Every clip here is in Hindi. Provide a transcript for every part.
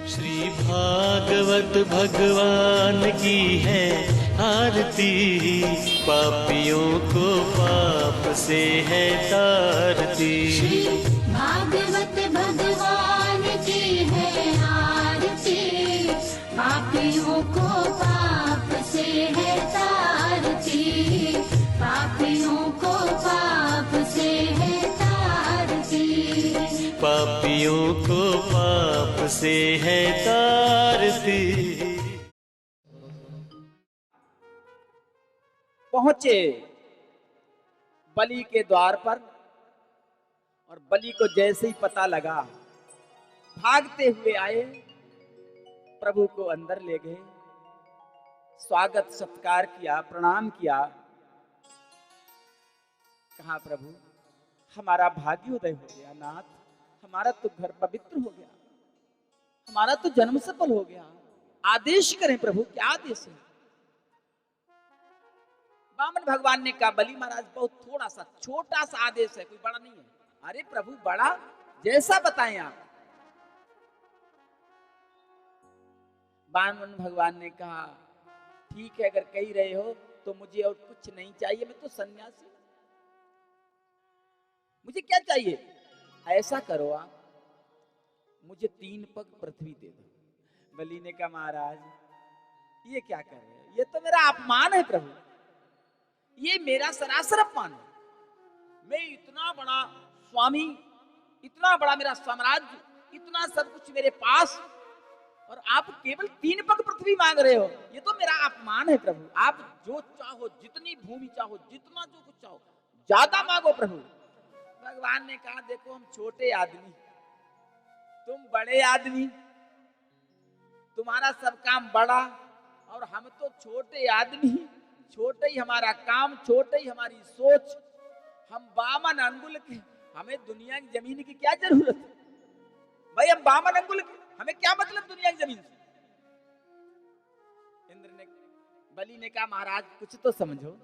श्री भागवत भगवान की है आरती, पापियों को पाप से है तारती। श्री भागवत भगवान की है आरती, पापियों को पाप से है तारती, पापियों को पाप से है तारती, पापियों को पाप से है तारती। पहुंचे बलि के द्वार पर और बलि को जैसे ही पता लगा भागते हुए आए, प्रभु को अंदर ले गए, स्वागत सत्कार किया, प्रणाम किया। कहा प्रभु हमारा भाग्योदय हो गया, नाथ हमारा तो घर पवित्र हो गया, हमारा तो जन्म सफल हो गया। आदेश करें प्रभु, क्या आदेश है? वामन भगवान ने कहा बलि महाराज बहुत थोड़ा सा छोटा सा आदेश है, कोई बड़ा नहीं है। अरे प्रभु बड़ा जैसा बताएं आप। वामन भगवान ने कहा ठीक है, अगर कह रहे हो तो मुझे और कुछ नहीं चाहिए, मैं तो सन्यासी हूं, मुझे क्या चाहिए? ऐसा करो आप मुझे 3 पग पृथ्वी दे दो। बलि ने कहा महाराज ये क्या कर रहे हैं, ये तो मेरा अपमान है प्रभु, ये मेरा सरासर अपमान है। मैं इतना बड़ा स्वामी, इतना बड़ा मेरा साम्राज्य, इतना सब कुछ मेरे पास, और आप केवल 3 पग पृथ्वी मांग रहे हो, ये तो मेरा अपमान है प्रभु। आप जो चाहो, जितनी भूमि चाहो, जितना जो कुछ चाहो, ज्यादा मांगो प्रभु। भगवान ने कहा देखो हम छोटे आदमी, तुम बड़े आदमी, तुम्हारा सब काम बड़ा और हम तो छोटे आदमी, छोटे ही हमारा काम, छोटे ही हमारी सोच, हम बामन अंगुल के, हमें दुनिया की जमीन की क्या जरूरत है भाई? हम बामन अंगुल के, हमें क्या मतलब दुनिया की जमीन से? इंद्र ने, बलि ने कहा महाराज कुछ तो समझो,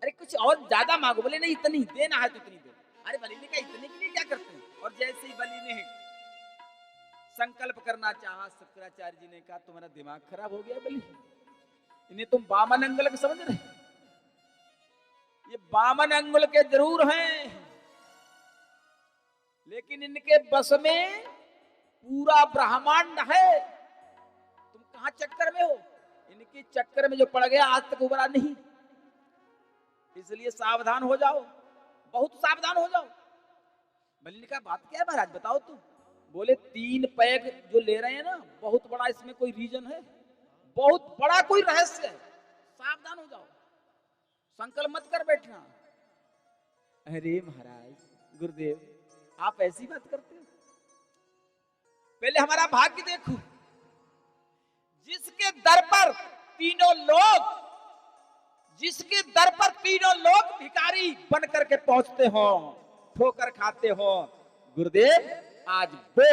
अरे कुछ और ज्यादा मांगो। बोले नहीं इतनी देना है तो इतनी दो। अरे बलि ने कहा इतने के लिए क्या करते हैं? और जैसे ही बलि ने संकल्प करना चाहा, शुक्राचार्य जी ने कहा तुम्हारा दिमाग खराब हो गया बलि, इन्हें तुम बामन अंगुल के समझ रहे? ये बामन अंगुल के जरूर हैं, लेकिन इनके बस में पूरा ब्रह्मांड है। तुम कहां चक्कर में हो? इनके चक्कर में जो पड़ गया आज तक उबरा नहीं, इसलिए सावधान हो जाओ, बहुत सावधान हो जाओ। बलि ने कहा बात क्या है महाराज बताओ तुम। बोले 3 पैग जो ले रहे हैं ना, बहुत बड़ा इसमें कोई रीजन है, बहुत बड़ा कोई रहस्य है, सावधान हो जाओ, संकल्प मत कर बैठना। अरे महाराज गुरुदेव आप ऐसी बात करते हो? पहले हमारा भाग्य देखो, जिसके दर पर तीनों लोग, जिसके दर पर तीनों लोग भिखारी बन करके पहुंचते हो, ठोकर खाते हो, गुरुदेव आज वो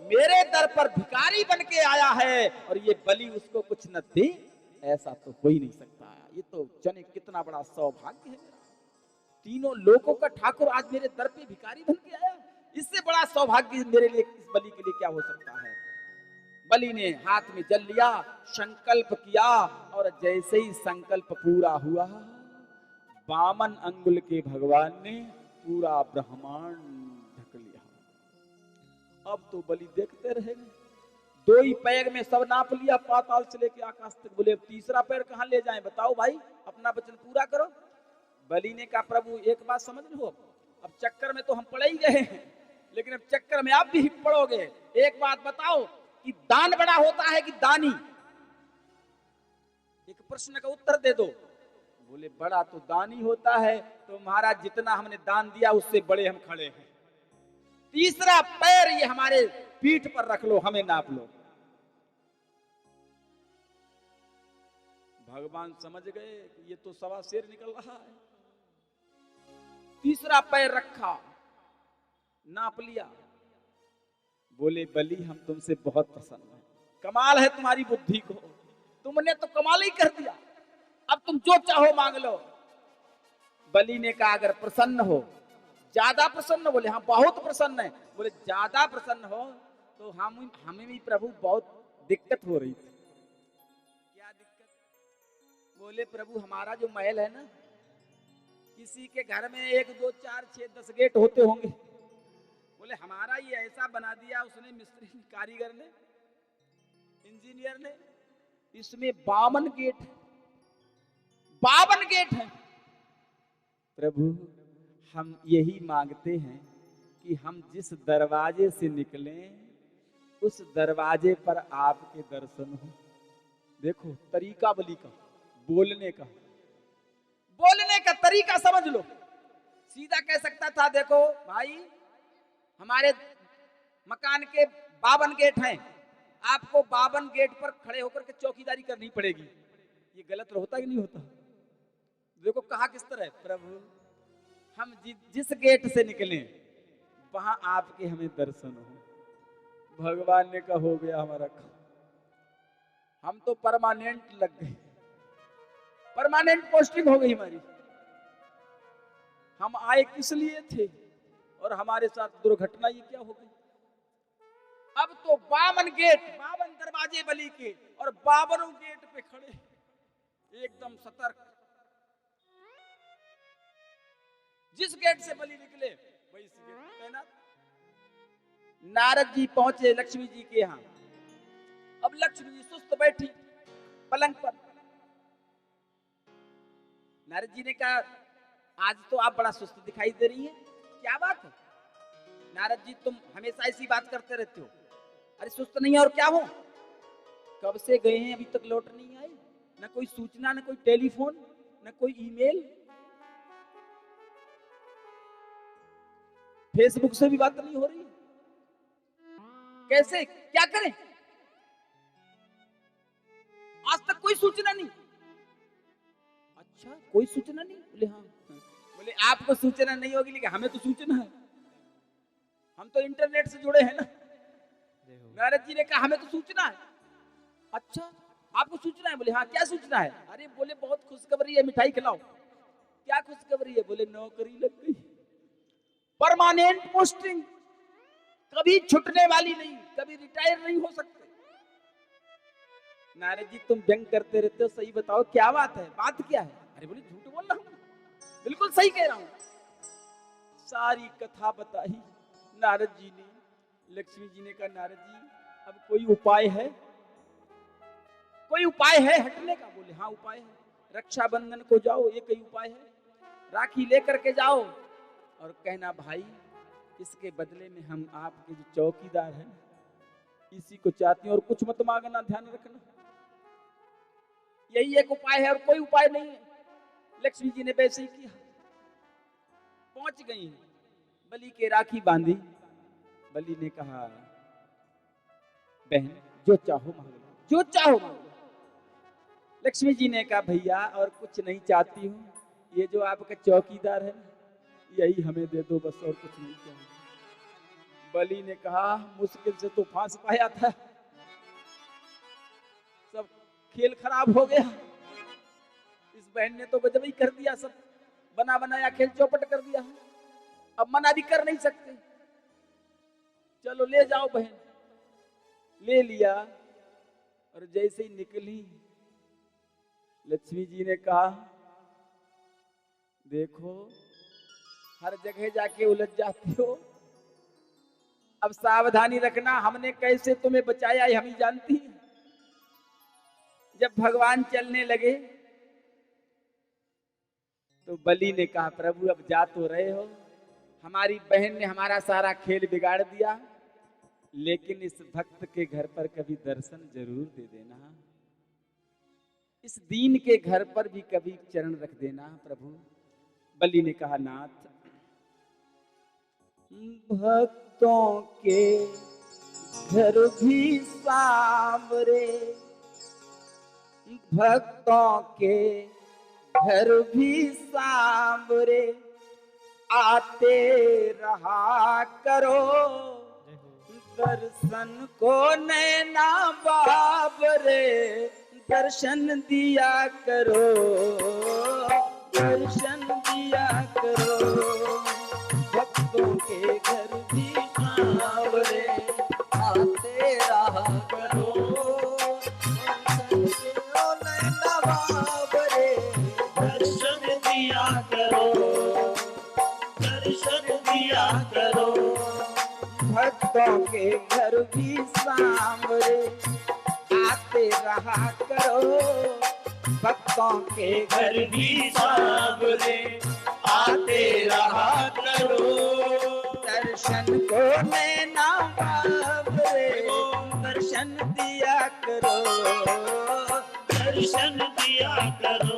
मेरे दर पर भिखारी बन के आया है और ये बलि उसको कुछ न दे, ऐसा तो हो ही नहीं सकता। ये तो जाने कितना बड़ा सौभाग्य है मेरा, तीनों लोगों का ठाकुर आज मेरे दर पे भिखारी बन के आया, इससे बड़ा सौभाग्य मेरे लिए, इस बलि के लिए क्या हो सकता है? बलि ने हाथ में जल लिया, संकल्प किया, और जैसे ही संकल्प पूरा हुआ, बामन अंगुल के भगवान ने पूरा ब्रह्मांड ढक लिया। अब तो बलि देखते रहेंगे, 2 ही पैर में सब नाप लिया, पाताल से लेके आकाश तक। बोले अब तीसरा पैर कहां ले जाएं? बताओ भाई, अपना वचन पूरा करो। बलि ने कहा प्रभु एक बात समझ लो, अब चक्कर में तो हम पड़ ही गए हैं, लेकिन अब चक्कर में आप भी पड़ोगे। एक बात बताओ कि दान बड़ा होता है कि दानी? एक प्रश्न का उत्तर दे दो। बोले बड़ा तो दानी होता है, तो महाराज जितना हमने दान दिया उससे बड़े हम खड़े हैं। तीसरा पैर ये हमारे पीठ पर रख लो, हमें नाप लो। भगवान समझ गए कि ये तो सवा शेर निकल रहा है। तीसरा पैर रखा, नाप लिया। बोले बलि हम तुमसे बहुत प्रसन्न हैं, कमाल है तुम्हारी बुद्धि को, तुमने तो कमाल ही कर दिया, अब तुम जो चाहो मांग लो। बलि ने कहा अगर प्रसन्न हो, ज्यादा प्रसन्न? बोले हाँ बहुत प्रसन्न है। बोले ज्यादा प्रसन्न हो तो हमें भी प्रभु बहुत दिक्कत हो रही थी। क्या दिक्कत? बोले प्रभु हमारा जो महल है ना, किसी के घर में 1 2 4 6 10 गेट होते होंगे। बोले हमारा ये ऐसा बना दिया उसने, मिस्त्री कारीगर ने, इंजीनियर ने, इसमें 52 गेट, 52 गेट है। प्रभु हम यही मांगते हैं कि हम जिस दरवाजे से निकलें उस दरवाजे पर आपके दर्शन हो। देखो तरीका बलि का, बोलने का तरीका समझ लो। सीधा कह सकता था देखो भाई हमारे मकान के 52 गेट हैं, आपको 52 गेट पर खड़े होकर के चौकीदारी करनी पड़ेगी। ये गलत होता कि नहीं होता? देखो कहा किस तरह, प्रभु हम जिस गेट से निकले वहां आपके हमें दर्शन हो। भगवान ने कहा हो गया हमारा काम, हम तो परमानेंट लग गए, परमानेंट पोस्टिंग हो गई हमारी। हम आए किस लिए थे और हमारे साथ दुर्घटना ये क्या हो गई? अब तो 52 गेट, 52 दरवाजे बलि के और 52 गेट पे खड़े एकदम सतर्क। जिस गेट से बलि निकले वही इस गेट पे तैनात। नारद जी पहुंचे लक्ष्मी जी के यहाँ। अब लक्ष्मी जी सुस्त बैठी पलंग पर। नारद जी ने कहा आज तो आप बड़ा सुस्त दिखाई दे रही हैं, क्या बात है? नारद जी तुम हमेशा ऐसी बात करते रहते हो। अरे सुस्त नहीं है और क्या हो? कब से गए हैं अभी तक लौट नहीं आए, न कोई सूचना, न कोई टेलीफोन, न कोई ईमेल, फेसबुक से भी बात नहीं हो रही। कैसे क्या करें? आज तक कोई सूचना नहीं। अच्छा कोई सूचना नहीं? बोले हाँ। बोले आपको सूचना नहीं होगी लेकिन हमें तो सूचना है, हम तो इंटरनेट से जुड़े हैं ना। नारद जी ने कहा हमें तो सूचना है। अच्छा आपको सूचना है? बोले हाँ। क्या सूचना है? अरे बोले बहुत खुशखबरी है, मिठाई खिलाओ। क्या खुशखबरी है? बोले नौकरी लग गई, परमानेंट पोस्टिंग, कभी छुटने वाली नहीं, कभी रिटायर नहीं हो सकते। नारद जी तुम व्यंग करते रहते हो, सही बताओ क्या बात है, बात क्या है? अरे बोले झूठ बोल रहा हूं, बिल्कुल सही कह रहा हूं। सारी कथा बताई नारद जी ने। लक्ष्मी जी ने कहा नारद जी अब कोई उपाय है? कोई उपाय है हटने का? बोले हाँ उपाय है, रक्षाबंधन को जाओ, ये कोई उपाय है। राखी लेकर के जाओ और कहना भाई इसके बदले में हम आपके जो चौकीदार हैं इसी को चाहती हैं और कुछ मत मांगना, ध्यान रखना। यही एक उपाय है और कोई उपाय नहीं है। लक्ष्मी जी ने वैसे ही किया। पहुंच गई, बलि के राखी बांधी। बलि ने कहा बहन जो चाहो मांग लो, जो चाहो मांग लो। लक्ष्मी जी ने कहा भैया और कुछ नहीं चाहती हूँ, ये जो आपका चौकीदार है यही हमें दे दो बस, और कुछ नहीं चाहिए। बलि ने कहा मुश्किल से तो फांस पाया था, सब खेल खराब हो गया। इस बहन ने तो गजब ही कर दिया, सब बना बनाया खेल चौपट कर दिया। अब मना भी कर नहीं सकते। चलो ले जाओ बहन। ले लिया और जैसे ही निकली लक्ष्मी जी ने कहा देखो हर जगह जाके उलझ जाती हो, अब सावधानी रखना, हमने कैसे तुम्हें बचाया हम ही जानती हैं। जब भगवान चलने लगे तो बलि ने कहा प्रभु अब जा तो रहे हो, हमारी बहन ने हमारा सारा खेल बिगाड़ दिया, लेकिन इस भक्त के घर पर कभी दर्शन जरूर दे देना, इस दीन के घर पर भी कभी चरण रख देना प्रभु। बलि ने कहा नाथ भक्तों के घर भी सांवरे, भक्तों के घर भी सांवरे, आते रहा करो दर्शन को नैना बाबरे, दर्शन दिया करो, दर्शन दिया करो। भक्तों के घर भी सांवरे, आते रहा करो नवाबरे दर्शन दिया करो, दर्शन दिया करो। भक्तों के घर भी सांवरे आते रहा करो, भक्तों के घर भी सांवरे आते रहा करो। दर्शन को नैना बाबरे दर्शन दिया करो, दर्शन दिया करो।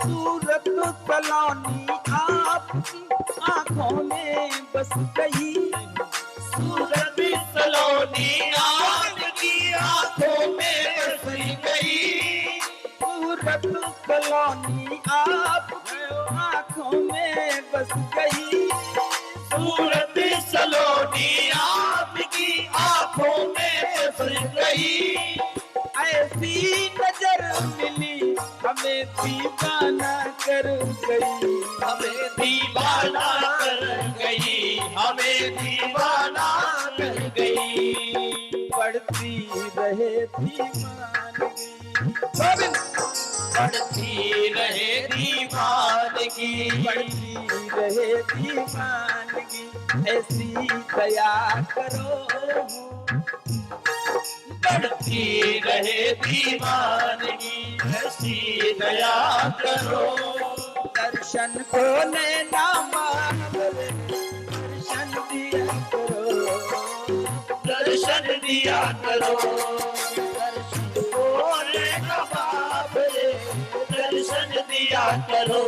सूरत सलोनी आपकी आंखों में बस गई, सूरत सलोनी आपकी आंखों में बस गई। सूरत सलोनी आपकी आंखों में बस गई, सूरत सलोनी आपकी आंखों में बस गई। ऐसी नजर मिली हमें दीवाना कर गई, हमें दीवाना कर गई, हमें दीवाना कर गई। बढ़ती रहे दीवानगी, बढ़ती रहे दीवानगी, बढ़ती रहे दीवानगी, ऐसी दया करो, बढ़ती रहे दीवानगी, ऐसी दया करो। दर्शन को नैना बाबरे दर्शन दिया करो, दर्शन दिया करो। दर्शन को नैना बाबरे दर्शन दिया करो,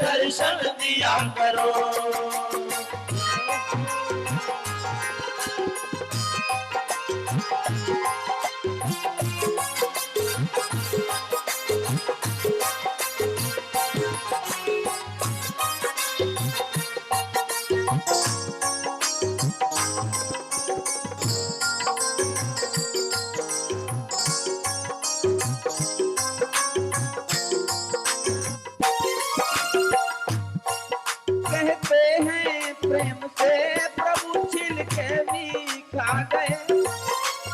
दर्शन दिया करो। कहते हैं प्रेम से प्रभु छिल के भी खा गए,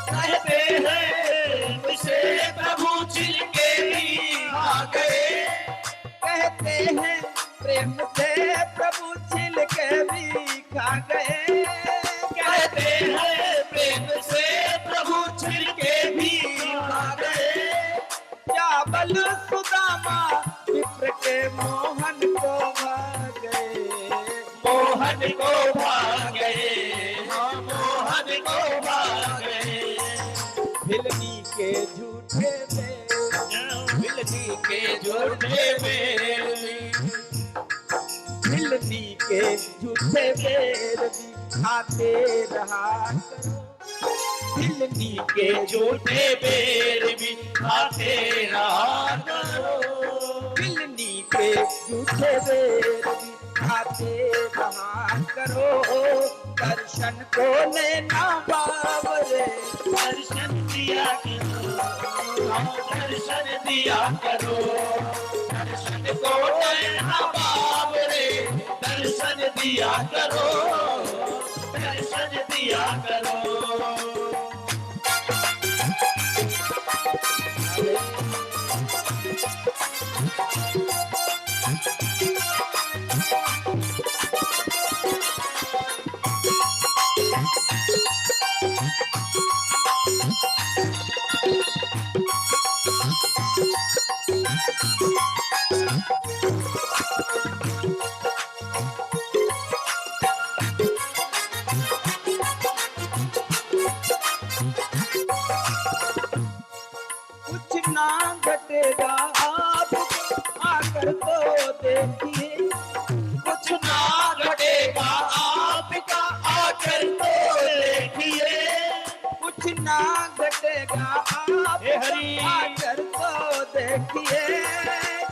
कहते हैं उसे प्रभु छिल के भी आ गए। कहते हैं प्रेम से प्रभु छिल के भी खा गए, कहते हैं प्रेम से प्रभु छिल के भी आ गए। क्या बल सुदामा विप्र के मोहन को भाग गए, मोहन को भाग गए, हाँ मोहन को भाग गए। भिलनी के झूठे में, मिलनी के झूठे में, भिलनी के झूठे बेर भी खाते रहा करो, मिलनी के झूठे बेर भी खाते रहा करो। भिलनी के झूठे बेर भी खाते रहा करो, दर्शन को नैना बाबरे दर्शन दिया करो, दर्शन दिया करो। दर्शन को नैना बाबरे दर्शन दिया करो, दर्शन दिया करो। घटेगा आपको आकर तो देखिए, कुछ ना घटेगा आपका आकर तो देखिए, कुछ ना घटेगा हे हरि। आकर तो देखिए,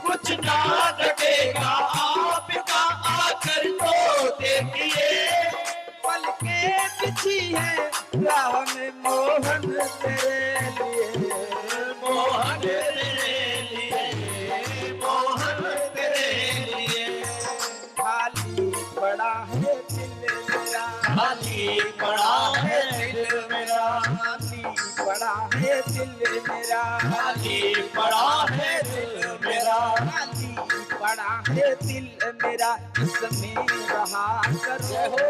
कुछ ना घटेगा आपका आकर तो देखिए, पल के बिछी है राह में मोहन तेरे लिए, मोहन तेरे लिए, मोहन तेरे लिए, खाली पड़ा है दिल मेरा, खाली पड़ा है दिल मेरा, खाली पड़ा है दिल मेरा, खाली पड़ा है दिल मेरा, खाली पड़ा है दिल मेरा, इसमें रहा करो,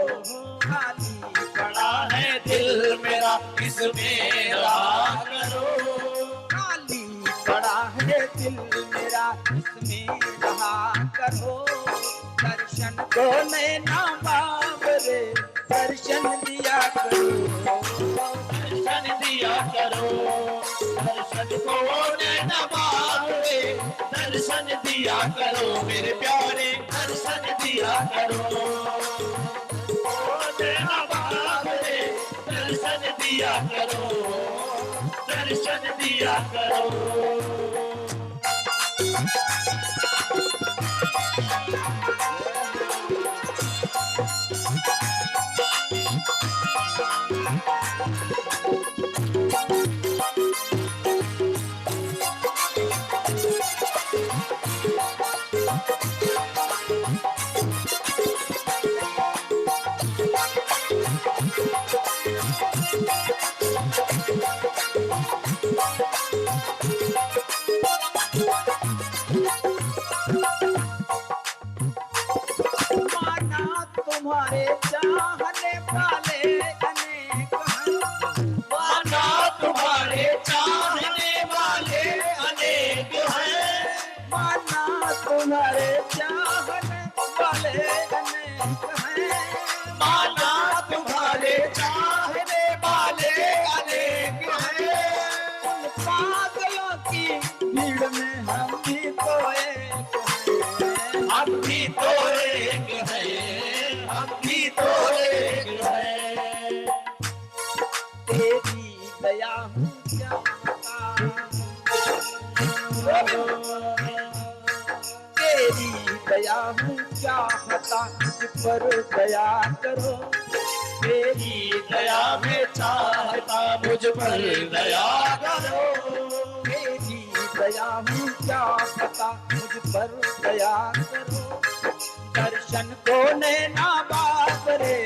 खाली पड़ा है दिल मेरा, इसमें रहा करो, खाली पड़ा है दिल मेरा, इसमें रहा करो, दर्शन को नैना बाबरे दर्शन दिया करो, दर्शन दिया करो, दर्शन को नैना बाबरे दर्शन दिया करो, मेरे प्यारे दर्शन दिया करो, नैना बाबरे दर्शन दिया करो, दर्शन दिया करो। माना तुम्हारे चाहने वाले अनेक हैं, माना तुम्हारे चाहने वाले अनेक हैं, माना तुम्हारे चाहने वाले अनेक हैं, माना तुम्हारे चाहने वाले अनेक हैं, उन पागलों की भीड़ में हम भी तो एक हैं, हम भी तो एक हैं, हम भी तो एक हैं, तेरी दया हूँ चाहता, तेरी दया हूँ चाहता, मुझ पर दया करो, तेरी दया में चाहता मुझ पर दया करो, तेरी दया हूँ चाहता, मुझ पर दया करो, दर्शन को नैना बाबरे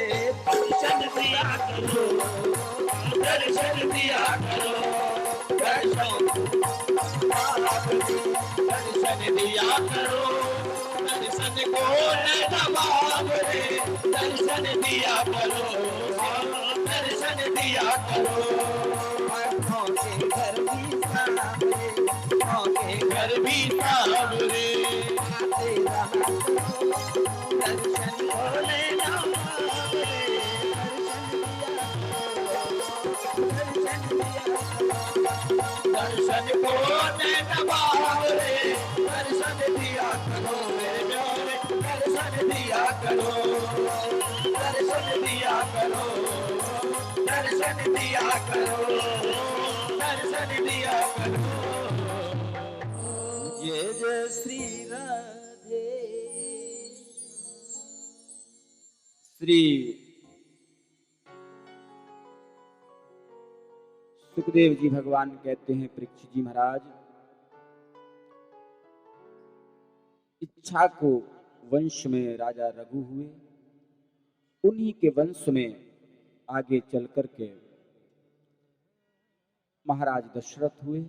दर्शन दिया करो, दर्शन दिया करो, दर्शन दिया करो, दर्शन को नैना बाबरे दर्शन दिया करो, दर्शन दिया करो, आँखों के घर भी सामने, आँखों के घर भी सामने, आते रहा करो, दर्शन को नैना बाबरे दर्शन दिया करो, दर्शन दिया करो, दर्शन को नैना बाबरे दर्शन दिया करो, मेरे प्यारे दर्शन दिया करो, दर्शन दिया करो, दर्शन दिया करो, दर्शन दिया करो। जय जय श्री राधे। श्री सुखदेव जी भगवान कहते हैं परीक्षित जी महाराज, इच्छा को वंश में राजा रघु हुए, उन्हीं के वंश में आगे चल कर के महाराज दशरथ हुए,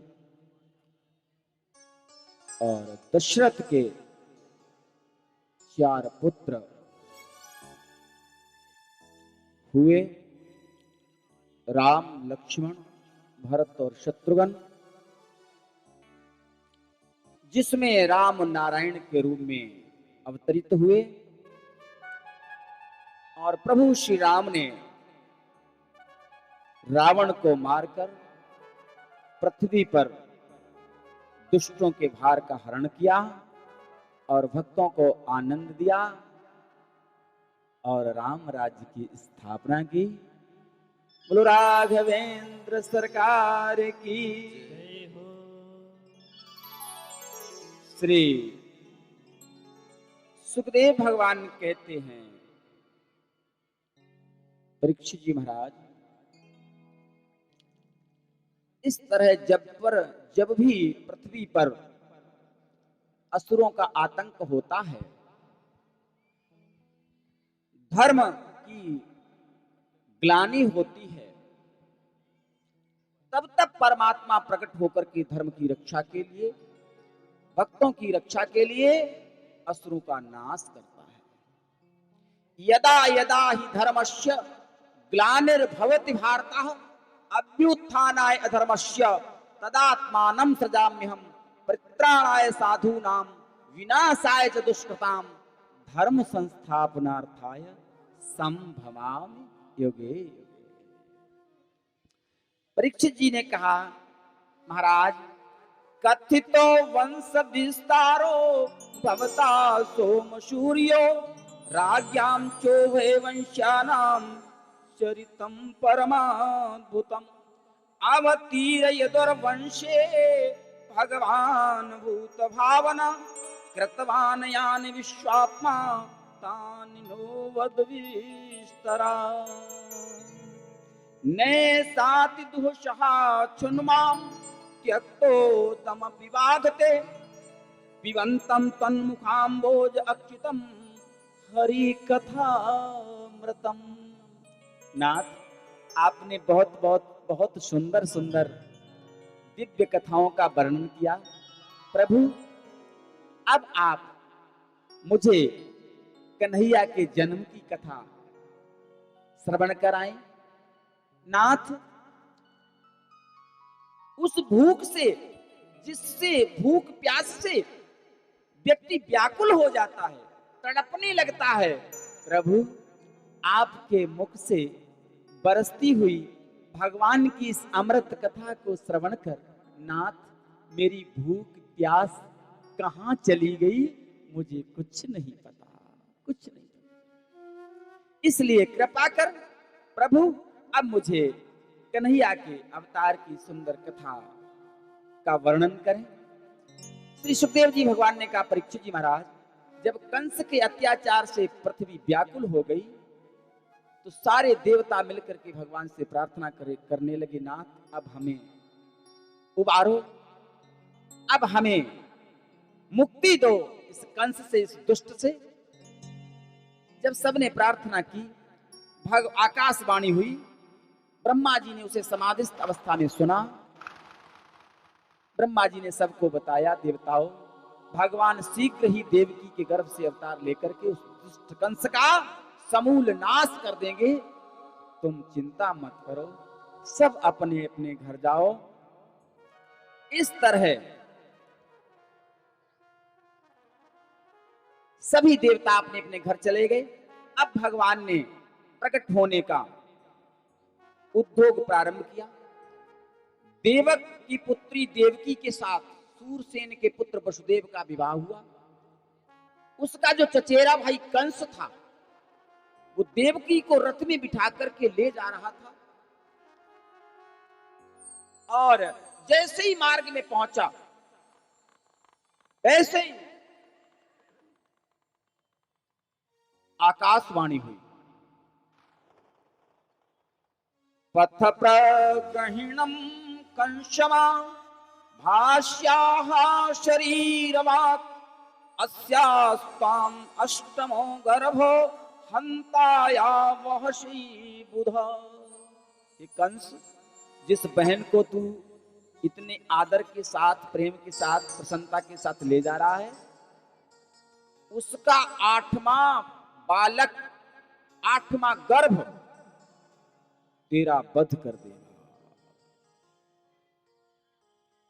और दशरथ के 4 पुत्र हुए, राम, लक्ष्मण, भरत और शत्रुघ्न, जिसमें राम नारायण के रूप में अवतरित हुए, और प्रभु श्री राम ने रावण को मारकर पृथ्वी पर दुष्टों के भार का हरण किया और भक्तों को आनंद दिया और राम राज्य की स्थापना की। बोलो राघवेंद्र सरकार की। श्री सुखदेव भगवान कहते हैं, परीक्षित जी महाराज, इस तरह जब भी पृथ्वी पर असुरों का आतंक होता है, धर्म की ग्लानि होती है, तब तब परमात्मा प्रकट होकर के धर्म की रक्षा के लिए, भक्तों की रक्षा के लिए असुरों का नाश करता है। यदा यदा ही धर्मस्य ग्लानिर्भवति भारतः अभ्युत्थानाय अधर्मस्य तदात्मानं सृजाम्यहम् परित्राणाय साधूनां विनाशाय च दुष्कृतां धर्म संस्थापनार्थाय संभवामि युगे युगे। परीक्षित जी ने कहा, महाराज, कथितो वंश विस्तारो भवता सोम सूर्यो राज्ञां चोभय वंश्यानां चरितं परमाद्भुतम् अवतीर्य दुर्वंशे भगवान् भूत भावना कृतवान् यानि विश्वात्मा तानि नो वद विस्तरा। नैसाति दुःसह क्षुन्मां त्यक्तो तमपि वागते पिबन्तं तन्मुखाम्भोज अच्युतं हरि कथामृतम्। नाथ, आपने बहुत सुंदर सुंदर दिव्य कथाओं का वर्णन किया। प्रभु, अब आप मुझे कन्हैया के जन्म की कथा श्रवण कराएं। नाथ, उस भूख से, जिससे भूख प्यास से व्यक्ति व्याकुल हो जाता है, तड़पने लगता है, प्रभु आपके मुख से बरसती हुई भगवान की इस अमृत कथा को श्रवण कर, नाथ, मेरी भूख प्यास कहां चली गई मुझे कुछ नहीं पता, कुछ नहीं पता। इसलिए कृपा कर प्रभु, अब मुझे कन्हैया के अवतार की सुंदर कथा का वर्णन करें। श्री सुखदेव जी भगवान ने कहा, परीक्षित जी महाराज, जब कंस के अत्याचार से पृथ्वी व्याकुल हो गई तो सारे देवता मिलकर के भगवान से प्रार्थना करने लगे, नाथ, अब हमें उबारो, अब हमें मुक्ति दो इस कंस से, इस दुष्ट से। जब सबने प्रार्थना की, आकाशवाणी हुई, ब्रह्मा जी ने उसे समाधिस्थ अवस्था में सुना। ब्रह्मा जी ने सबको बताया, देवताओं, भगवान शीघ्र ही देवकी के गर्भ से अवतार लेकर के उस दुष्ट कंस का समूल नाश कर देंगे, तुम चिंता मत करो, सब अपने अपने घर जाओ। इस तरह सभी देवता अपने अपने घर चले गए। अब भगवान ने प्रकट होने का उद्योग प्रारंभ किया। देवक की पुत्री देवकी के साथ सूरसेन के पुत्र वसुदेव का विवाह हुआ। उसका जो चचेरा भाई कंस था, वो देवकी को रथ में बिठा करके ले जा रहा था, और जैसे ही मार्ग में पहुंचा, ऐसे ही आकाशवाणी हुई, पथ प्रगहिणम कंसमा भाष्याः शरीरवाक् अस्यास्ताम अष्टमो गर्भो हंताया वहशी बुधा। ये कंस, जिस बहन को तू इतने आदर के साथ, प्रेम के साथ, प्रसन्नता के साथ ले जा रहा है, उसका 8वां बालक, 8वां गर्भ तेरा वध कर देगा,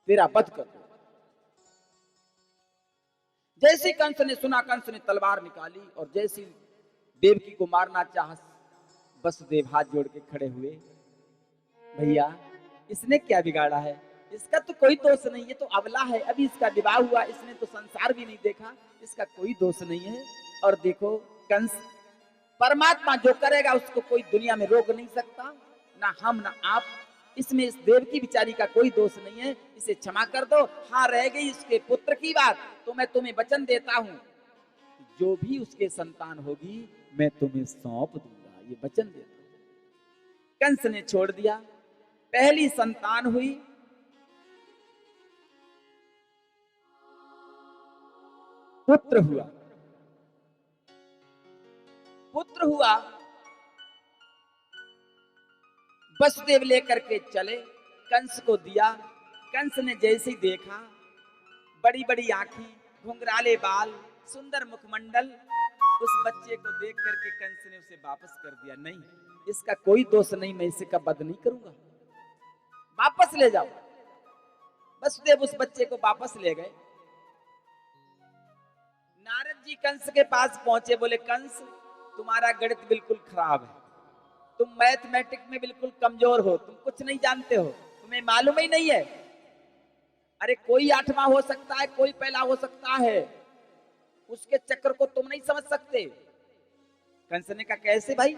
तेरा वध कर देगा। जैसे कंस ने सुना, कंस ने तलवार निकाली और जैसी देवकी को मारना चाहा, वसुदेव हाथ जोड़ के खड़े हुए, भैया इसने क्या बिगाड़ा है, इसका तो कोई दोष नहीं है, तो अबला है, अभी इसका विवाह हुआ, इसने तो संसार भी नहीं देखा, इसका कोई दोष नहीं है। और देखो कंस, परमात्मा जो करेगा उसको कोई दुनिया में रोक नहीं सकता, ना हम ना आप। इसमें इस देवकी बिचारी का कोई दोष नहीं है, इसे क्षमा कर दो। हाँ, रह गई उसके पुत्र की बात, तो मैं तुम्हें वचन देता हूं, जो भी उसके संतान होगी मैं तुम्हें सौंप दूंगा, ये वचन देता हूं। कंस ने छोड़ दिया। पहली संतान हुई पुत्र हुआ, पुत्र हुआ। वसुदेव लेकर के चले, कंस को दिया। कंस ने जैसे ही देखा, बड़ी बड़ी आंखें, घुंघराले बाल, सुंदर मुखमंडल, उस बच्चे को देख करके कंस ने उसे वापस कर दिया। नहीं, इसका कोई दोष नहीं, मैं इसे का वध नहीं करूंगा, वापस ले जाओ। वसुदेव उस बच्चे को वापस ले गए। नारद जी कंस के पास पहुंचे, बोले कंस, तुम्हारा गणित बिल्कुल खराब है, तुम मैथमेटिक में बिल्कुल कमजोर हो, तुम कुछ नहीं जानते हो, तुम्हें मालूम ही नहीं है। अरे कोई 8वां हो सकता है, कोई पहला हो सकता है, उसके चक्र को तुम नहीं समझ सकते। कंस ने कहा कैसे भाई?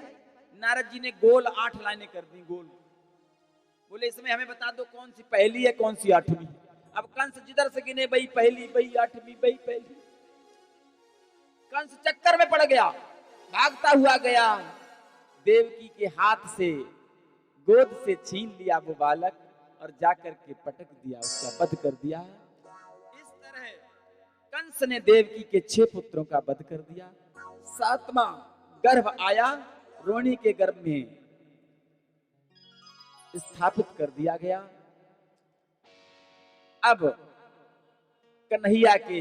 नारद जी ने गोल 8 लाइनें कर दी, गोल। बोले इसमें हमें बता दो कौन सी पहली है, कौन सी 8वीं। अब कंस जिधर से गिने, भाई पहली, भाई 8वीं, भाई पहली। कंस चक्कर में पड़ गया, भागता हुआ गया, देवकी के हाथ से गोद से छीन लिया वो बालक और जाकर के पटक दिया, उसका वध कर दिया। इस तरह कंस ने देवकी के 6 पुत्रों का वध कर दिया। 7वां गर्भ आया, रोहिणी के गर्भ में स्थापित कर दिया गया। अब कन्हैया के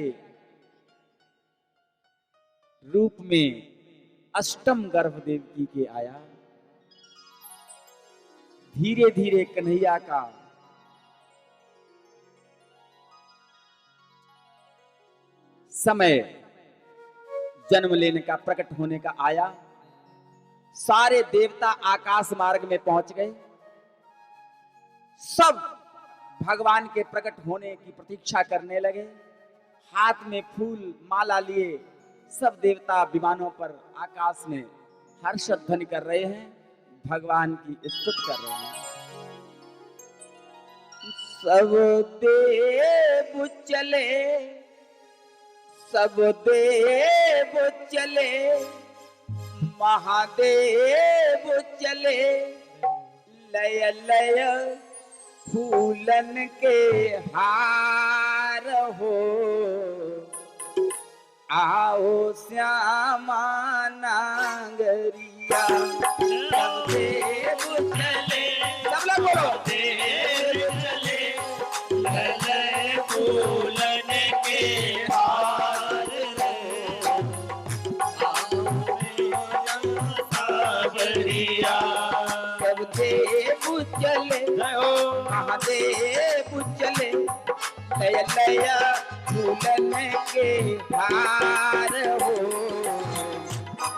रूप में 8म गर्भ देवकी के आया। धीरे धीरे कन्हैया का समय जन्म लेने का, प्रकट होने का आया। सारे देवता आकाश मार्ग में पहुंच गए, सब भगवान के प्रकट होने की प्रतीक्षा करने लगे। हाथ में फूल माला लिए सब देवता विमानों पर आकाश में हर्षध्वनि कर रहे हैं, भगवान की स्तुति कर रहे हैं। सब देव चले, सब देव चले, महादेव चले, लय लय फूलन के हार हो, आओ श्यामा नागरिया। सब देव चले, सब लोग बोलो, देव चले, लय फूलन के हार सावरिया। सब देव चले, महादेव चले, लय लय फूलन के हार हो,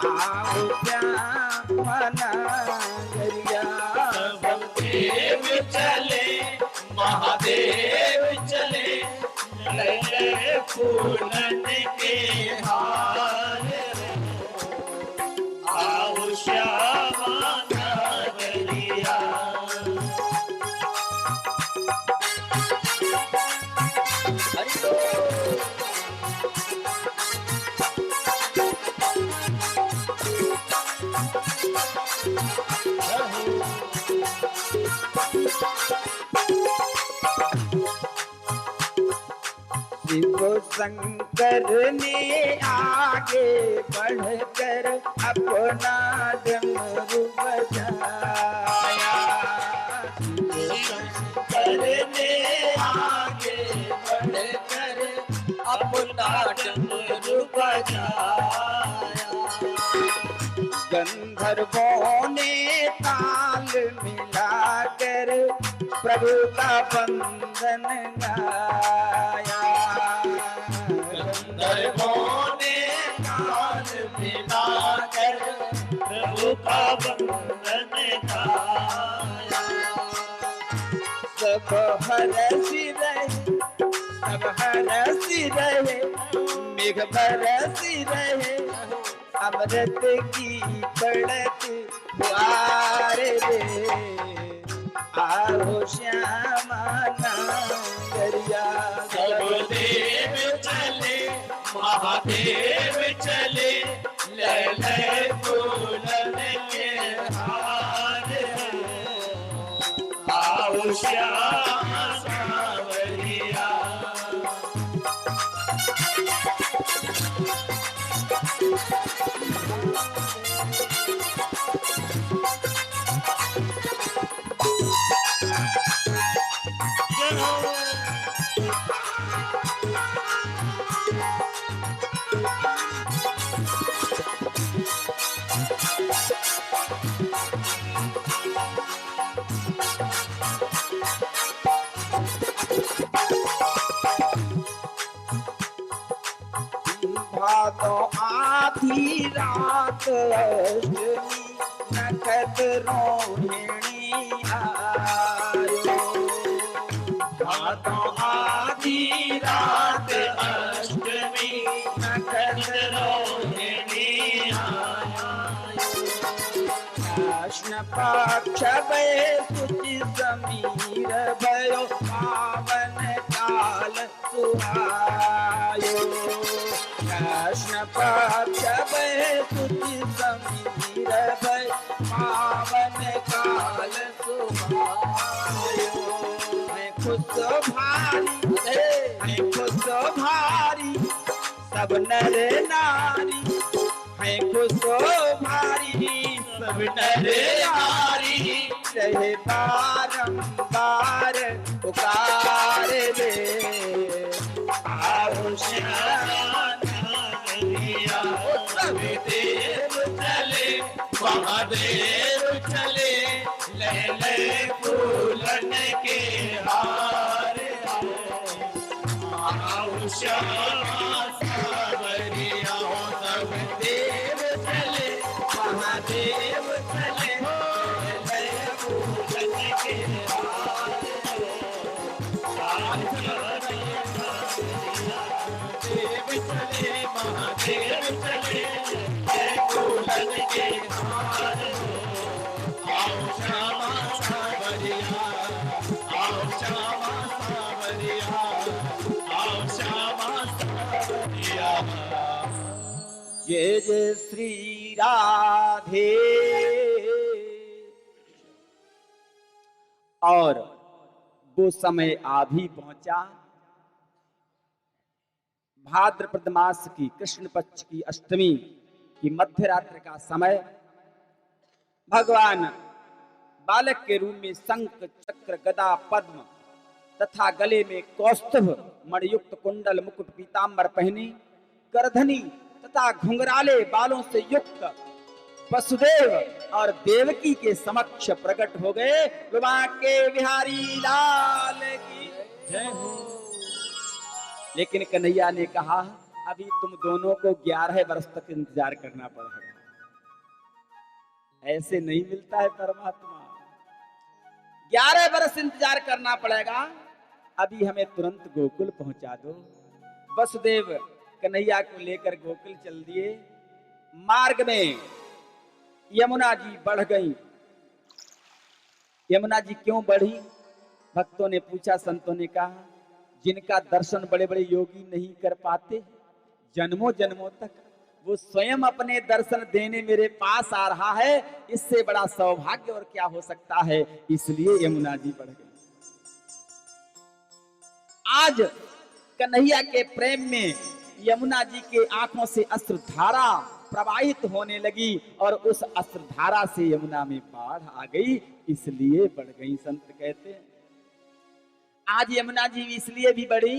आओ श्यामा नागरिया। सब देव चले, महादेव चले, लय फूलन के हार हो, आओ श्यामा नागरिया। शिव शंकर ने आगे बढ़कर अपना डमरू बजाया। शंकर ने आगे बढ़कर अपना डमरू बजाया। गंधर्वों ने ताल मिलाकर प्रभु का बंधन गाया। गंधर्वों ने ताल मिलाकर प्रभु का बंधन गाया। सब हर्षि नभ हरसी रहे, मेघ बरसी रहे, अमृत की पड़त फुहार रे, आओ श्यामा नागरिया। सब देव चले, महादेव चले, लय फूलन के हार, आओ श्यामा सांवरिया। भादो आधी रात अष्टमी, नखत रोहिणी आयो। भादो आधी रात अष्टमी, नखत रोहिणी आयो। कृष्ण पक्ष शुचि समीर भयो, पावन काल सुहायो। कृष्ण पक्ष शुचि समीर भयो, पावन काल सुहायो। मैं खुश भारी सब नर नारी, है खुश भारी सब नर नारी, रहे बारंबार पुकार रे, आओ श्यामा नागरिया। सब देव चले, महादेव चले, लय फूलन के हार, आओ श्यामा सांवरिया। सब देव चले, महादेव चले, लय फूलन के हार, आओ देव चले, महादेव चले, लय फूलन के हार, आओ श्यामा सांवरिया, आओ श्यामा सांवरिया, आओ श्यामा सांवरिया। जय जय श्री राधे। और वो समय आ भी पहुंचा, भाद्रपद मास की कृष्ण पक्ष की अष्टमी की मध्य रात्रि का समय। भगवान बालक के रूप में शंख चक्र गदा पद्म तथा गले में कौस्तुभ मणियुक्त कुंडल मुकुट पीतांबर पहने, करधनी तथा घुंघराले बालों से युक्त वसुदेव और देवकी के समक्ष प्रकट हो गए। विवाह के बिहारी लाल की जय हो। लेकिन कन्हैया ने कहा, अभी तुम दोनों को 11 वर्ष तक इंतजार करना पड़ेगा। ऐसे नहीं मिलता है परमात्मा, 11 वर्ष इंतजार करना पड़ेगा। अभी हमें तुरंत गोकुल पहुंचा दो। वसुदेव कन्हैया को लेकर गोकुल चल दिए। मार्ग में यमुना जी बढ़ गई। यमुना जी क्यों बढ़ी? भक्तों ने पूछा, संतों ने कहा, जिनका दर्शन बड़े बड़े योगी नहीं कर पाते जन्मों जन्मों तक, वो स्वयं अपने दर्शन देने मेरे पास आ रहा है, इससे बड़ा सौभाग्य और क्या हो सकता है। इसलिए यमुना जी बढ़ गई। आज कन्हैया के प्रेम में यमुना जी के आंखों से अश्रुधारा प्रवाहित होने लगी और उस अश्रुधारा से यमुना में बाढ़ आ गई, इसलिए बढ़ गई। संत कहते हैं आज यमुना जी इसलिए भी बढ़ी,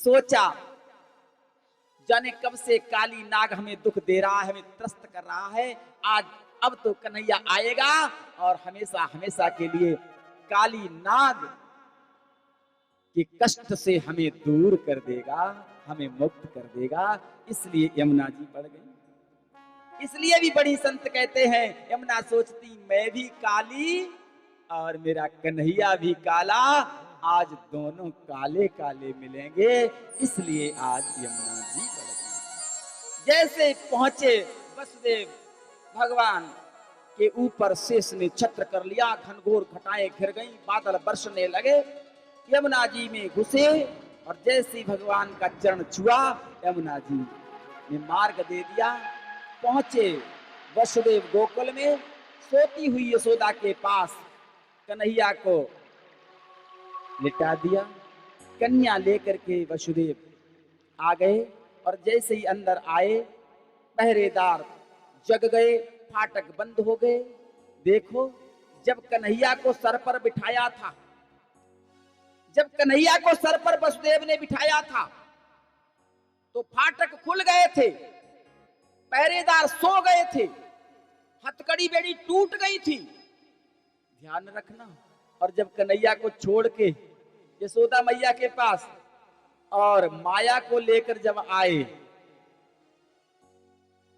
सोचा जाने कब से काली नाग हमें दुख दे रहा है, हमें त्रस्त कर रहा है। आज अब तो कन्हैया आएगा और हमेशा हमेशा के लिए काली नाग के कष्ट से हमें दूर कर देगा, हमें मुक्त कर देगा। इसलिए यमुना जी बढ़ गई। इसलिए भी बड़ी संत कहते हैं, यमुना सोचती मैं भी काली और मेरा कन्हैया भी काला, आज दोनों काले काले मिलेंगे, इसलिए आज यमुना जी बढ़ गई। जैसे पहुंचे वसुदेव भगवान के ऊपर शेष ने छत्र कर लिया, घनघोर घटाएं घिर गई, बादल बरसने लगे, यमुना जी में घुसे और जैसे ही भगवान का चरण छुआ यमुना जी ने मार्ग दे दिया। पहुंचे वसुदेव गोकुल में, सोती हुई यशोदा के पास कन्हैया को लिटा दिया। कन्या लेकर के वसुदेव आ गए और जैसे ही अंदर आए पहरेदार जग गए, फाटक बंद हो गए। देखो, जब कन्हैया को सर पर बिठाया था, जब कन्हैया को सर पर वसुदेव ने बिठाया था तो फाटक खुल गए थे, पहरेदार सो गए थे, हथकड़ी बेड़ी टूट गई थी। ध्यान रखना। और जब कन्हैया को छोड़ के यशोदा मैया के पास और माया को लेकर जब आए,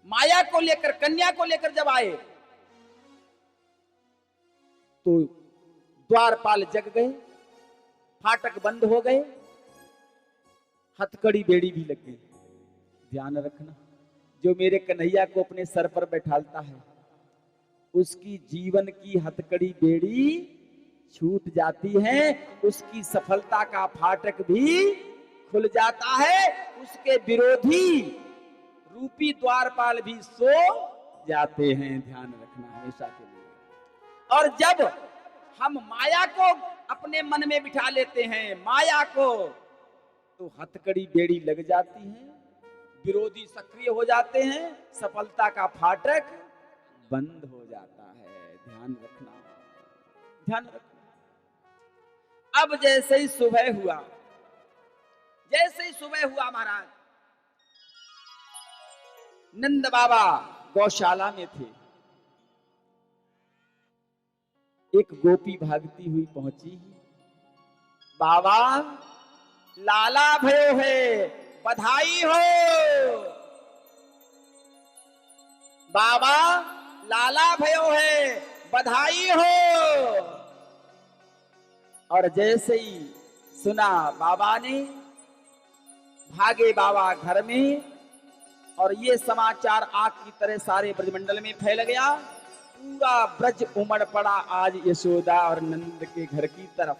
माया को लेकर, कन्या को लेकर जब आए तो द्वारपाल जग गए, फाटक बंद हो गए, हथकड़ी बेड़ी भी लग गई। ध्यान रखना, जो मेरे कन्हैया को अपने सर पर बैठालता है उसकी जीवन की हथकड़ी बेड़ी छूट जाती है, उसकी सफलता का फाटक भी खुल जाता है, उसके विरोधी रूपी द्वारपाल भी सो जाते हैं। ध्यान रखना हमेशा के लिए। और जब हम माया को अपने मन में बिठा लेते हैं, माया को, तो हथकड़ी बेड़ी लग जाती है, विरोधी सक्रिय हो जाते हैं, सफलता का फाटक बंद हो जाता है। ध्यान रखना, ध्यान रखना। अब जैसे ही सुबह हुआ, जैसे ही सुबह हुआ महाराज, नंद बाबा गौशाला में थे। एक गोपी भागती हुई पहुंची, बाबा लाला भयो है, बधाई हो। बाबा लाला भयो है, बधाई हो। और जैसे ही सुना बाबा ने, भागे बाबा घर में और ये समाचार आग की तरह सारे ब्रजमंडल में फैल गया। पूरा ब्रज उमड़ पड़ा आज यशोदा और नंद के घर की तरफ।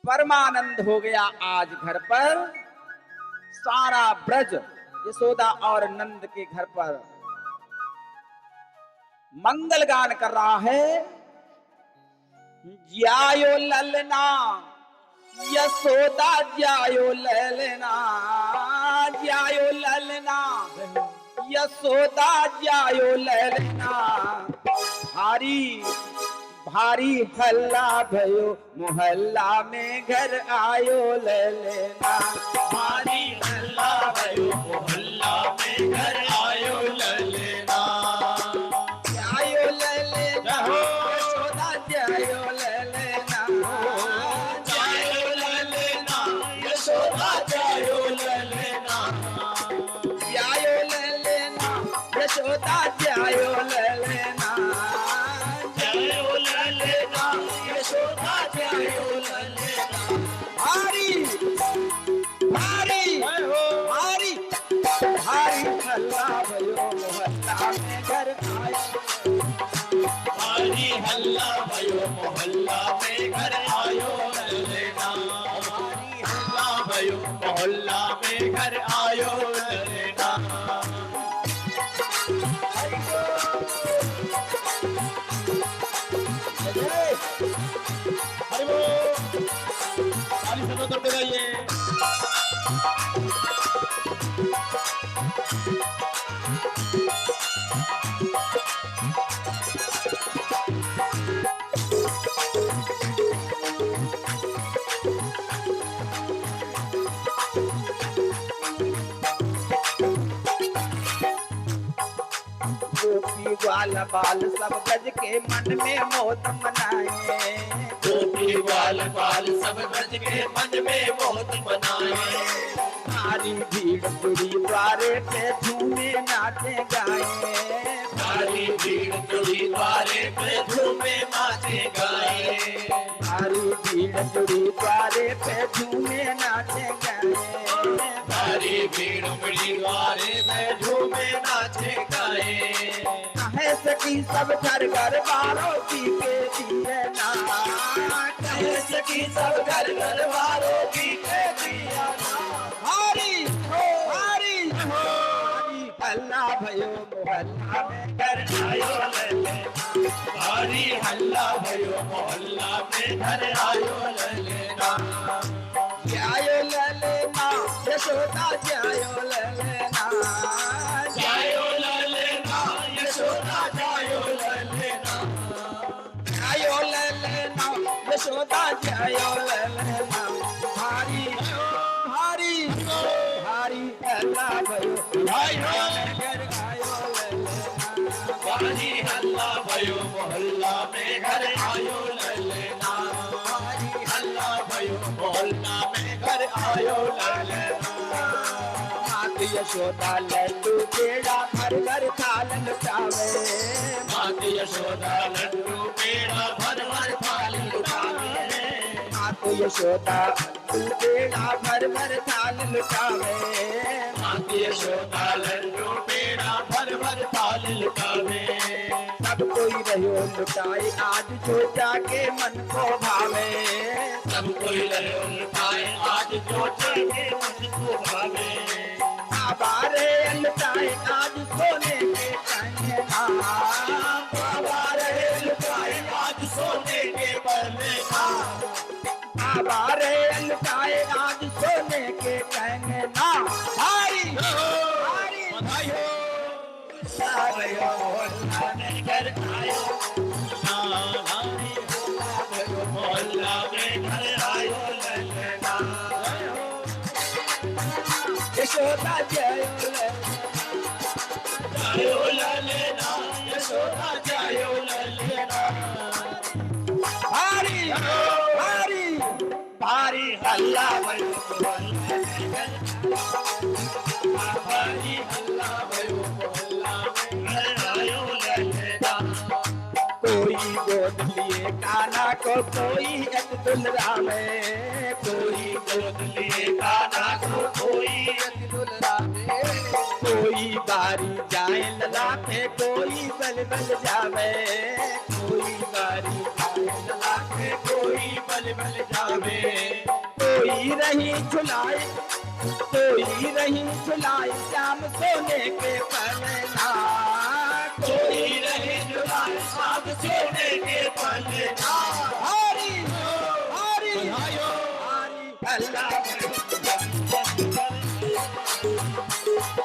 परमानंद हो गया आज घर पर, सारा ब्रज यशोदा और नंद के घर पर मंगल गान कर रहा है। जायो ललना यशोदा, जायो ललना, जायो ललना यशोदा, जायो ललना। भारी भारी हल्ला भयो मोहल्ला में घर आयो ललना। भारी हल्ला भयो मोहल्ला में घर आयो ललना। जायो ललना यशोदा, जायो ललना, जायो ललना यशोदा, जायो ललना। जायो ललना यशोदा, जायो ललना, जायो ललना यशोदा, जायो ललना। भारी भारी भारी भारी हल्ला भयो मोहल्ला में घर आयो। भारी हल्ला भयो मोहल्ला में घर आयो ललना। भारी हल्ला भयो मोहल्ला में घर आयो ललना। हरि बोल, ताली से करते रहिए। गोपी ग्वाल बाल सब ब्रज के मन में मोद मनाए। गोपी ग्वाल बाल सब ब्रज के मन में मोद मनाए। भारी भीड़ पूरी द्वारे पे झूमे नाचे गाए। भारी भीड़ तुड़ी जुड़ी द्वारे पे झूमे नाचे गाए। भारी भीड़ जुड़ी द्वारे पे झूमे नाचे गाए। भारी भीड़ जुड़ी द्वारे पे झूमे नाचे गाए। कहे सकी सब घर घर वालों की के दिए ना, कहे सकी सब घर घर वालों की के दिया ना। हरी हरी हरी हल्ला भयो मोहल्ला में घर आयो लले, भारी हल्ला भयो मोहल्ला में घर आयो ललेना। जायो ललेना यशोदा जायो ललेना, जायो ललेना यशोदा जायो ललेना। जायो ललेना यशोदा जायो ललेना। भारी भारी भारी हल्ला भयो भाइयों घर आयो ललेना। भारी हल्ला भयो मोहल्ला में घर आयो ललेना। भारी हल्ला भयो मोहल्ला में घर आयो ललेना। मात यशोदा लड्डू पेड़ा भर भर थाल लुटावे। मात यशोदा लड्डू पेड़ा भर भर थाल लुटावे। मात यशोदा लड्डू पेड़ा भर भर थाल लुटावे। मात यशोदा लड्डू पेड़ा भर भर थाल लुटावे। सब कोई रहो लुटाए आज जो जाके मन को भावे। सब कोई रहो लुटाए आज जो जाके मन को भावे। बाबारे लुटाए आज सोने के कंगना। बाबारे लुटाए आज सोने के कंगना। बाबारे लुटाए आज सोने के कंगना। भारी भारी बधाई हो। सारे मोहल्ला में घर आयो ना। भारी हल्ला भयो मोहल्ला में घर आयो ललेना। यशोदा जय जायो ललेना यशोदा जायो ललेना। भारी भारी भारी हल्ला भयो मोहल्ला में घर भारी हल्ला भयो मोहल्ला में घर आयो ललेना। कोई गोद लिए काना को कोई एक दुलरा में। कोई गोद लिए काना को कोई एक दुलरा में। कोई बारी जाए लला पे कोई बल बल जावे। कोई बारी जाए लला के कोई बल बल जावे। कोई रही झुलाए कोई रही झुलाए श्याम सोने के पलना। कोई रहे जुलाए साथ सोने के पलना। हरी हरी बधाइयो। हरी हल्ला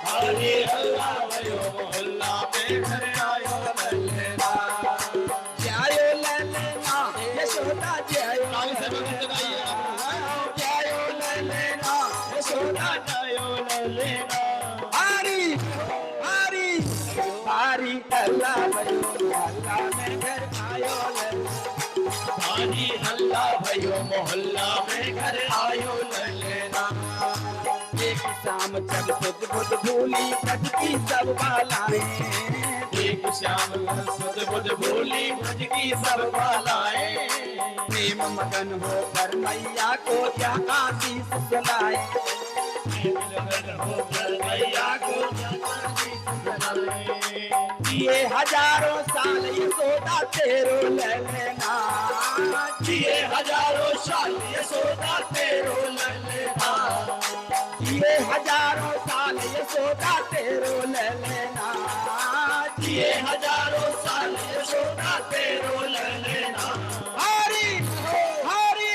भारी हल्ला भयो मोहल्ला में घर आयो ललेना। जायो ललेना यशोदा जायो जायो ललेना यशोदा जायो ललेना। हरी हरी हरी हल्ला भयो हल्ला में घर आयो ललेना। भारी हल्ला भयो मोहल्ला में घर आयो ललेना। एक शाम जब सुध बुध भूली भटकी सब बालाएं। एक श्याम सुध बुध भूली भज की सब बालाएं। प्रेम मगन होकर मैया को क्या आशीष सुनाए। मैया को ये हजारों साल यशोदा तेरो ललेना। जिए हजारों साल यशोदा तेरो ललेना। ये हजारों साल यशोदा तेरो ललेना। जिए हजारों साल यशोदा तेरो ललेना। हरी हरी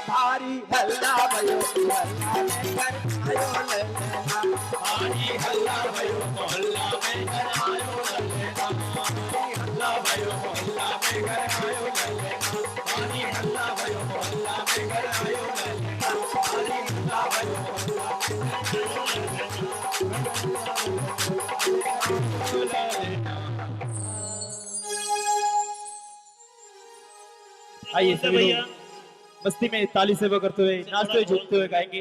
भारी हल्ला भयो हल्ला में घर आयो ललेना। भारी हल्ला भयो मोहल्ला में घर आयो ललेना। हल्ला भयो मोहल्ला में घर आयो ललेना। भारी हल्ला भयो मोहल्ला में घर आयो ललेना। भारी हल्ला भयो मोहल्ला आइए सभी लोग मस्ती में ताली से करते हुए नाचते हुए झूमते हुए गाएंगे।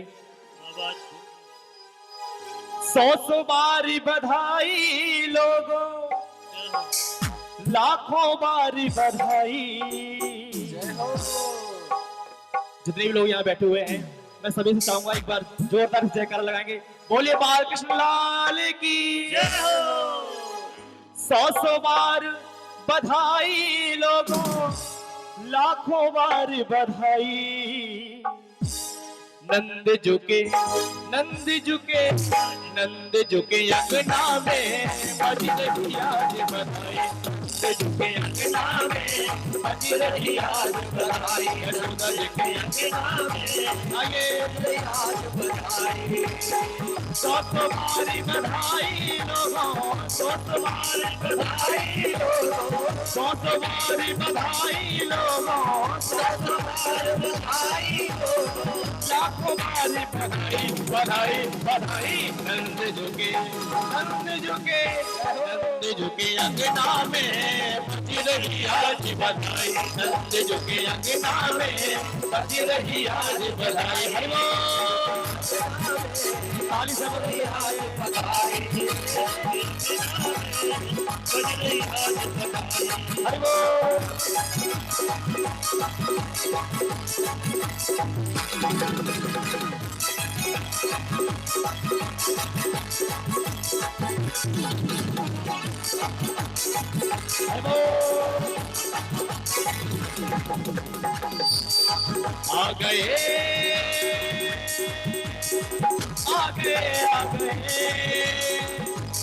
100 बारी बधाई लोगों, लाखों बार बधाई। जितने भी लोग यहाँ बैठे हुए हैं मैं सभी से चाहूंगा एक बार जोरदार से जयकारा लगाएंगे। बोलिए बालकृष्ण लाल की जय हो। 100 बार बधाई लोगों, लाखों बार बधाई। नंद झुके नंद झुके नंद झुके अंगना में बज रही आज बधाई। नंद झुके अंगना में बज रही आज बधाई। नंद झुके अंगना में आगे आज बधाई। 100 बारी बधाई लोगों, 100 बारी बधाई लोगों, 100 बारी बधाई लोगों, 100 बारी बधाई लोगों, लाखों बारी बधाई बधाई बधाई। नंद झुके अंगना में बज रही आज बधाई। नंद झुके अंगना में बज रही आज बधाई। हरि बोल। ताली से बज रही आज बधाई। हरि बोल। आ गए आ गए आ गए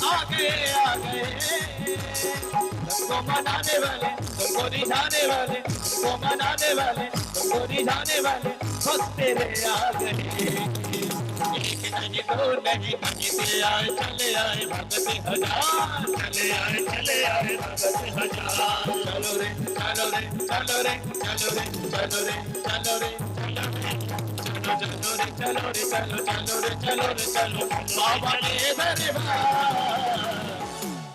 आ गए आ गए। तुमको मनाने वाले, तुमको रिझाने वाले, तुमको मनाने वाले, तुमको रिझाने वाले बस तेरे आ गए। एक नहीं दो नहीं नहीं आए चले आए भगत हजार। चले आए भगत हजार। चलो रे चलो रे चलो रे चलो रे चलो रे चलो रे चलो रे चलो रे चलो चलो रे चलो रे चलो। बाबा के दरबार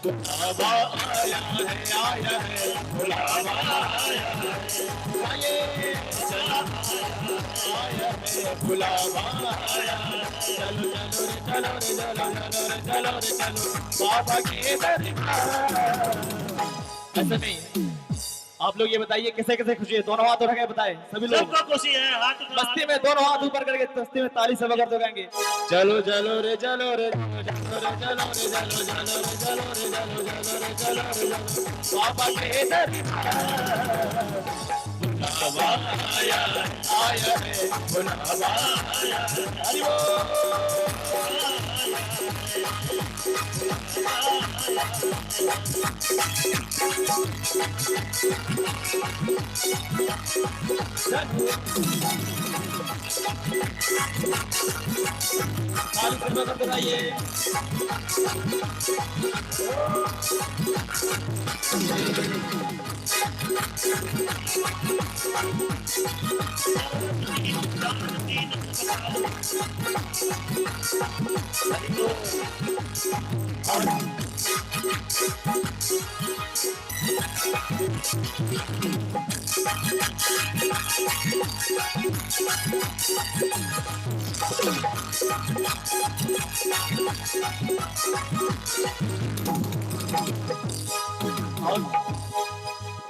बुलावा आया है बुलावा आया है बुलावा आया। चलो चलो रे चलो रे चलो चलो रे चलो रे चलो बाबा के दरबार। ऐसा नहीं, आप लोग ये बताइए किसे किसे खुशी है? दोनों हाथ उठा के बताए सभी लोग। सबको खुशी है, हाथ उठाओ। मस्ती में दोनों हाथ ऊपर करके मस्ती में ताली से बगैर तो गाएंगे। चलो चलो रे चलो रे चलो रे चलो रे चलो चलो रे चलो रे चलो चलो रे चलो रे चलो बाबा के दरबार। बुलावा आया है बुलावा आया। हरि बोल। बताइए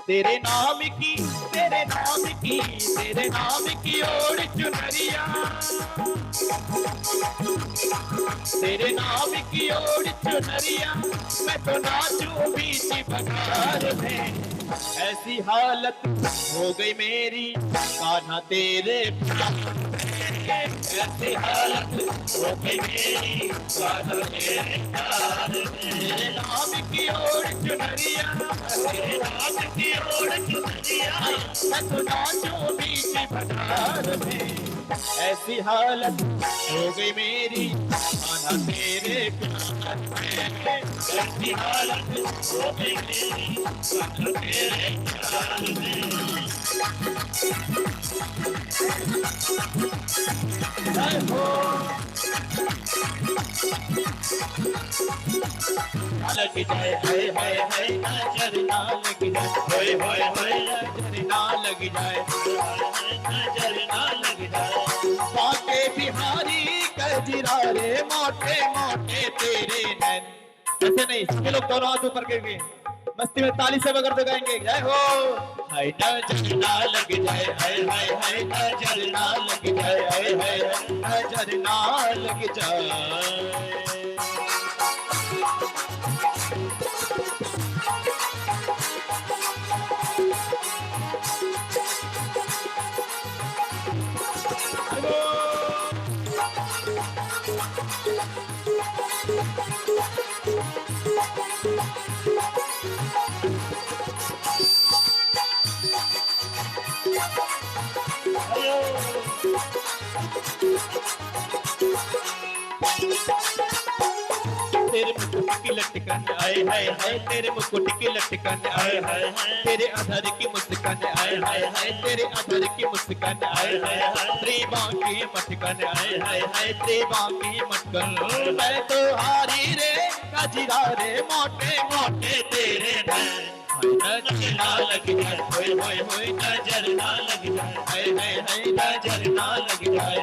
तेरे नाम की तेरे नाम की तेरे नाम की ओर चुनरिया। तेरे नाम की ओर चुनरिया मैं तो नाचूं बीच बगार में। ऐसी हालत हो गई मेरी कान्हा तेरे ऐसी हालत हो गई मेरी कान्हा तेरे प्यार में। तेरे नाम की ओर चुनरिया तेरे नाम की ओर चुनरिया मैं तो नाचूं बीच बगार में। ऐसी हालत हो गई मेरी कान्हा तेरे प्यार में। ऐसी हालत हो गई मेरी कान्हा तेरे प्यार में। जय हो लग जाए हाय हाय हाय नजर ना लग जाए हाय हाय हाय नजर ना लग जाए नजर ना लग जाए। बाके बिहारी कजरा रे मोटे मोटे तेरे नैन। ऐसे नहीं, सभी लोग दोनों हाथ ऊपर करके मस्ती में ताली से बगर तो गाएंगे। जय हो। हाय नजर ना लग जाए, हाय हाय हाय नजर ना लग जाए, हाय हाय नजर ना लग जाए। तेरे मुकुट की लटकन आए हाय हाय, तेरे मुकुट की लटकन आए हाय हाय, तेरे अधर की मुस्कान आए हाय हाय, तेरे अधर की मुस्कान आए हाय हाय, त्रिभुवन की मटकन आए हाय हाय, त्रिभुवन की मटकन। मैं तो हारी रे काजीरा रे, मोटे मोटे तेरे नजर ना लग जाए, होए होए होए नजर ना लग जाए, हाय हाय हाय नजर ना लग जाए।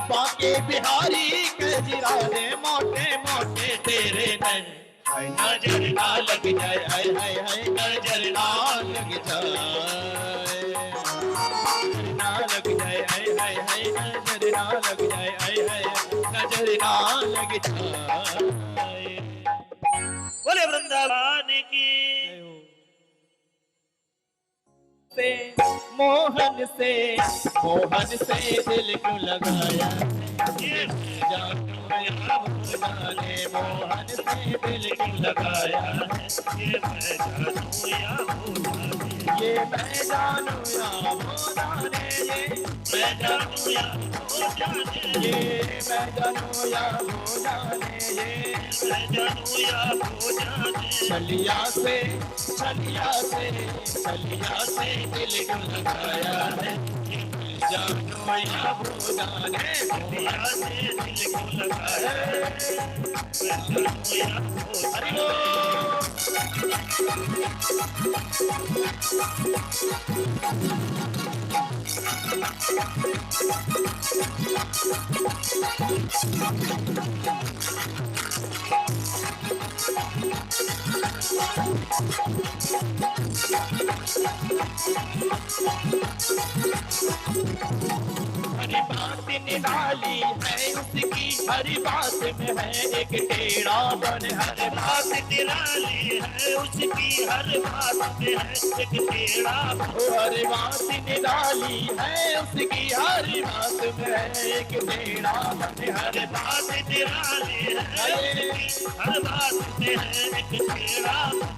बाके बिहारी काजीरा रे, मोटे मोटे तेरे नजर ना लग जाए, हाय हाय हाय नजर ना लग जाए, ना लग जाए, हाय हाय हाय नजर ना लग जाए, हाय हाय नजर ना लग जाए। बोले वृंदावन की से मोहन से दिल क्यों लगाया, ये जानू या जाने मोहन से दिल क्यों लगाया, ये मैं जानू या वो जाने, ये मैं जानू या वो जाने, ये मैं जानू या वो जाने, ये मैं जानू या वो जाने, ये मैं जानू या वो जाने। छलिया से दिल क्यों लगाया है, जानू या वो जाने, दुनिया से दिल को लगाया, मैं जानू या वो हरि जाने। हरी बात निराली है उसकी, हरी बात में है एक टेढ़ा बन, हर बात निराली है उसकी, हर बात में है एक टेढ़ा बन। हर बात निराली है उसकी, हर बात में है एक टेढ़ा बन, हर बात निराली है उसकी, हर बात में है एक टेढ़ा बन।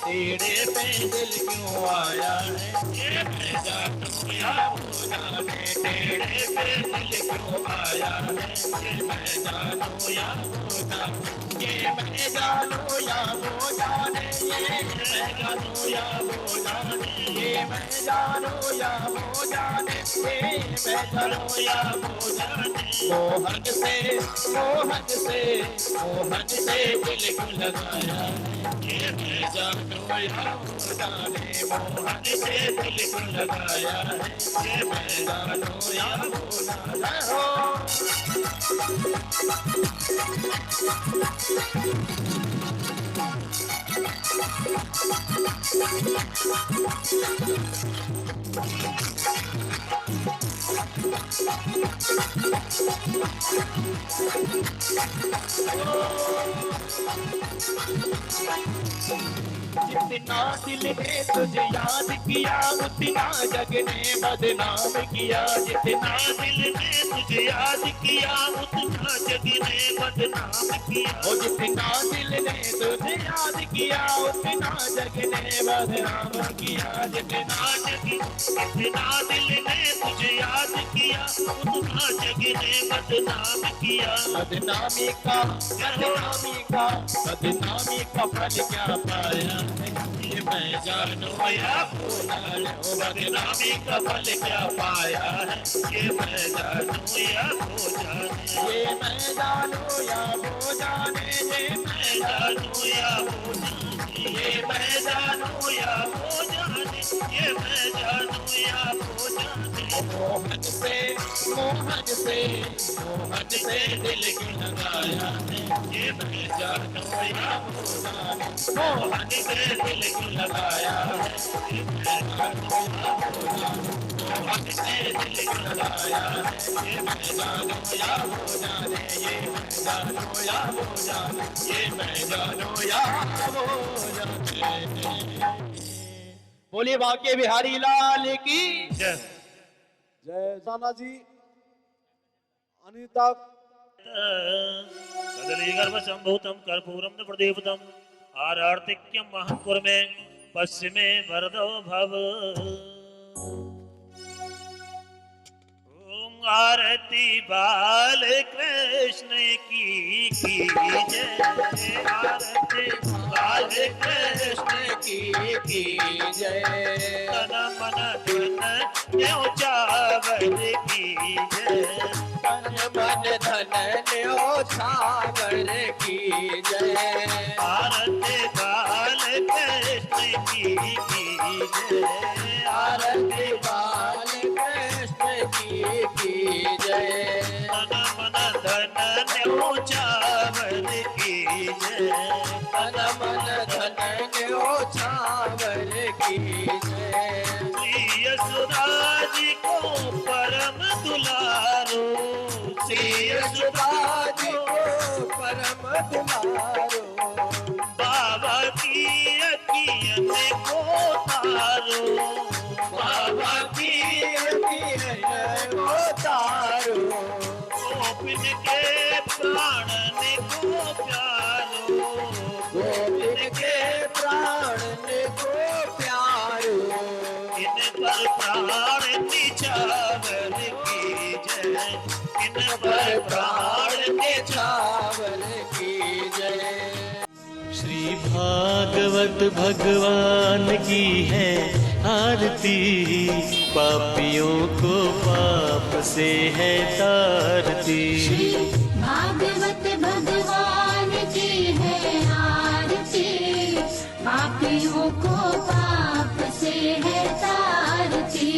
तेरे पे दिल क्यों आया है, ये मैं जानू या वो जाने, तेरे पे दिल क्यों आया है, ये मैं जानू या वो जाने, ये मैं जानू या वो जाने, ये मैं जानू या वो जाने, ये मैं जानू या वो जाने, ये मैं जानू या वो जाने। मोहन से दिल क्यों लगाया है, ये मैं जानू या वो जाने, मोहन से दिल क्यों लगाया है, ये मैं जानू या वो जाने हो। जितना दिल ने तुझे याद किया, उतना जग ने बदनाम किया, जितना दिल ने तुझे याद किया, उतना जग ने बदनाम किया। ओ जितना दिल ने तुझे याद किया, उतना जग ने बदनाम किया, जितना जितना दिल ने तुझे याद किया, उतना जग ने बदनाम किया। बदनामी का फल क्या पाया है, ये मैं जानू या वो जाने, ओ बदनामी का फल क्या पाया है, ये मैं जानू या वो जाने, ये मैं जानू या वो जाने, ये मैं जानू या वो जाने, ये मैं जानू या वो जाने, ये मैं जानू या वो जाने मोहन से मोहन से मोहन से दिल क्यों लगाया है ये मैं जानू या वो जाने मोहन से दिल क्यों लगाया है ये मैं जानू या वो जाने मोहन से दिल क्यों लगाया है ये मैं जानू या वो जाने ये मैं जानू या वो जाने ये मैं जानू या वो जाने। बोलिए बांके बिहारी लाल की जय जय साना जी अनीता कदलीगर्भ संभूतम कर्पूरम प्रदीपतम आरार्तिक्यम महंकुर्मे पश्चिमे वरदो भव ओम आरती बाल कृष्ण की जय आरती बाल कृष्ण की जय तन मन धन न्यो चावल की जय तन मन धन न्यो छावर की जय आरती बाल कृष्ण की जय आरती बाल कृष्ण की जय तन मन धन न्यो चावल की जय तन मन धन न्यो छावर की जय श्री यशोदा जी को परम दुलारो श्री यशोदा जी को परम दुलारो बाबा की अखियन को तारो बाबा की अखियन को तारो गोपिन के प्राणन को प्यारो गोविंद के प्राण को प्यारो इन पर प्राण निछावर की जय इन पर प्राण छावर की जय श्री भागवत भगवान की है आरती पापियों को पाप से है तारती श्री भागवत भगवान की है आरती पापियों को पाप से है तारती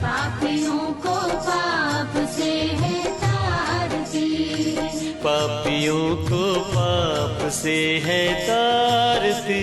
पापियों को पाप से है तारती पापियों को पाप से है तारती